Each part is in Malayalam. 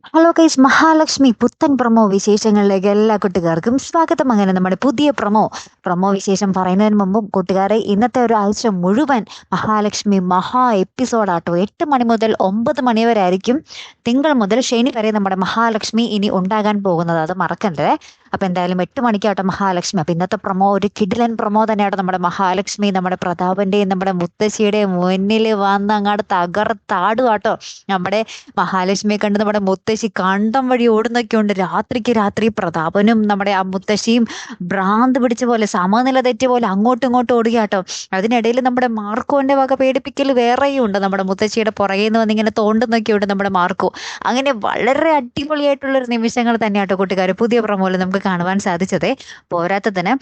ഹലോ ഗൈസ്, മഹാലക്ഷ്മി പുത്തൻ പ്രൊമോ വിശേഷങ്ങളിലേക്ക് എല്ലാ കൂട്ടുകാർക്കും സ്വാഗതം. അങ്ങനെ നമ്മുടെ പുതിയ പ്രൊമോ വിശേഷം പറയുന്നതിന് മുമ്പും കൂട്ടുകാരെ, ഇന്നത്തെ ഒരു ആഴ്ച മുഴുവൻ മഹാലക്ഷ്മി മഹാ എപ്പിസോഡാട്ടോ. 8 മണി മുതൽ 9 മണി വരെ ആയിരിക്കും, തിങ്കൾ മുതൽ ശനി വരെ നമ്മുടെ മഹാലക്ഷ്മി ഇനി ഉണ്ടാകാൻ പോകുന്നത്. അത് മറക്കണ്ടേ. അപ്പൊ എന്തായാലും 8 മണിക്കാട്ടോ മഹാലക്ഷ്മി. അപ്പൊ ഇന്നത്തെ പ്രൊമോ ഒരു കിടിലൻ പ്രൊമോ തന്നെയാട്ടോ. നമ്മുടെ മഹാലക്ഷ്മി നമ്മുടെ പ്രതാപന്റെയും നമ്മുടെ മുത്തശ്ശിയുടെയും മുന്നിൽ വന്ന് അങ്ങോട്ട് തകർത്താടുവാട്ടോ. നമ്മുടെ മഹാലക്ഷ്മിയെ കണ്ട് നമ്മുടെ മുത്തശ്ശി കണ്ടം വഴി ഓടുന്നൊക്കെ ഉണ്ട്. രാത്രിക്ക് രാത്രി പ്രതാപനും നമ്മുടെ ആ മുത്തശ്ശിയും ഭ്രാന്ത് പിടിച്ച പോലെ, സമനില തെറ്റിയ പോലെ അങ്ങോട്ടും ഇങ്ങോട്ടും ഓടുകയാട്ടോ. അതിനിടയിൽ നമ്മുടെ മാർക്കോന്റെ വക പേടിപ്പിക്കൽ വേറെയും ഉണ്ട്. നമ്മുടെ മുത്തശ്ശിയുടെ പുറകെ നിന്ന് വന്നിങ്ങനെ തോണ്ടുന്നൊക്കെ ഉണ്ട് നമ്മുടെ മാർക്കോ. അങ്ങനെ വളരെ അടിപൊളിയായിട്ടുള്ളൊരു നിമിഷങ്ങൾ തന്നെയാട്ടോ കൂട്ടുകാർ പുതിയ പ്രൊമോയിൽ നമുക്ക് കാണുവാൻ സാധിച്ചത്. പോരാത്തതിന്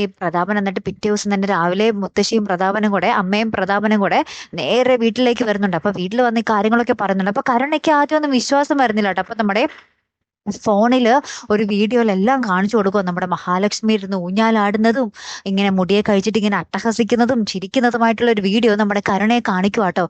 ഈ പ്രതാപൻ എന്നിട്ട് പിറ്റേ ദിവസം തന്നെ രാവിലെ മുത്തശ്ശിയും പ്രതാപനും കൂടെ, അമ്മയും പ്രതാപനും കൂടെ നേരെ വീട്ടിലേക്ക് വരുന്നുണ്ട്. അപ്പൊ വീട്ടിൽ വന്ന് ഈ കാര്യങ്ങളൊക്കെ പറയുന്നുണ്ട്. അപ്പൊ കരുണയ്ക്ക് ആദ്യം ഒന്നും വിശ്വാസം വരുന്നില്ല കേട്ടോ. അപ്പൊ നമ്മുടെ ഫോണില് ഒരു വീഡിയോയിലെല്ലാം കാണിച്ചു കൊടുക്കുക, നമ്മുടെ മഹാലക്ഷ്മി ഇരുന്ന് ഊഞ്ഞാലാടുന്നതും ഇങ്ങനെ മുടിയെ കഴിച്ചിട്ട് ഇങ്ങനെ അട്ടഹസിക്കുന്നതും ചിരിക്കുന്നതുമായിട്ടുള്ള ഒരു വീഡിയോ നമ്മുടെ കരുണയെ കാണിക്കുക കേട്ടോ.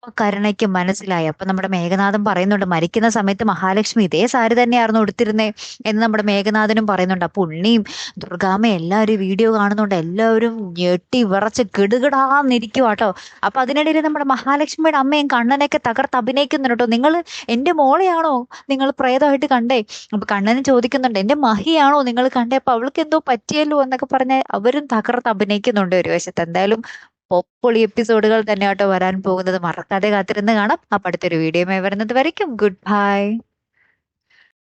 അപ്പൊ കരുണയ്ക്ക് മനസ്സിലായി. അപ്പൊ നമ്മുടെ മേഘനാഥൻ പറയുന്നുണ്ട്, മരിക്കുന്ന സമയത്ത് മഹാലക്ഷ്മി ഇതേ സാരി തന്നെയായിരുന്നു ഉടുത്തിരുന്നേ എന്ന് നമ്മുടെ മേഘനാഥനും പറയുന്നുണ്ട്. അപ്പൊ ഉണ്ണിയും ദുർഗാമ്മയും എല്ലാവരും വീഡിയോ കാണുന്നുണ്ട്. എല്ലാവരും ഞെട്ടി വിറച്ച് കിടുകിടാന്നിരിക്കുക കേട്ടോ. അപ്പൊ അതിനിടയിൽ നമ്മുടെ മഹാലക്ഷ്മിയുടെ അമ്മയും കണ്ണനൊക്കെ തകർത്ത് അഭിനയിക്കുന്നുണ്ട് കേട്ടോ. നിങ്ങൾ എന്റെ മോളെയാണോ നിങ്ങൾ പ്രേതമായിട്ട് കണ്ടേ? അപ്പൊ കണ്ണനും ചോദിക്കുന്നുണ്ട്, എന്റെ മഹിയാണോ നിങ്ങൾ കണ്ടേ? അപ്പൊ അവൾക്ക് എന്തോ പറ്റിയല്ലോ എന്നൊക്കെ പറഞ്ഞ് അവരും തകർത്ത് അഭിനയിക്കുന്നുണ്ട് ഒരു വശത്ത്. എന്തായാലും പൊപ്പൊളി എപ്പിസോഡുകൾ തന്നെ ആട്ടോ വരാൻ പോകുന്നത്. മറക്കാതെ കാത്തിരുന്ന് കാണാം. അപ്പൊ അടുത്തൊരു വീഡിയോ വരുന്നത് വരയ്ക്കും ഗുഡ് ബൈ.